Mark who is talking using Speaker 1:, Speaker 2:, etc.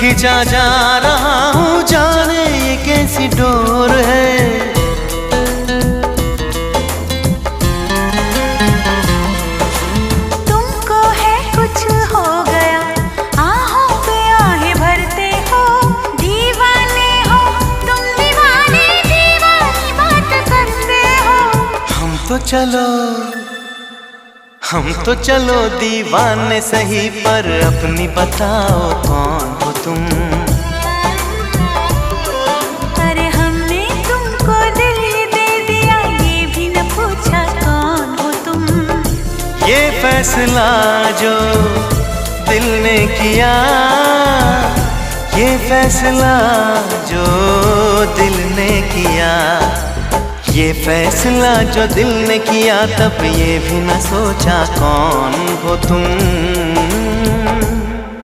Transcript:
Speaker 1: खिंचा जा रहा हूँ, जाने ये कैसी डोर है।
Speaker 2: तुमको है कुछ हो गया, आहों पे आहें भरते हो, दीवाने हो तुम, दीवाने दीवानी बात करते हो।
Speaker 1: हम तो चलो दीवाने सही, पर अपनी बताओ कौन हो तुम।
Speaker 2: अरे हमने तुमको दिल दे दिया, ये भी न पूछा कौन हो तुम।
Speaker 1: ये फैसला जो दिल ने किया, ये फैसला जो दिल ने किया, ये फैसला जो दिल ने किया, तब ये भी न सोचा कौन हो तुम।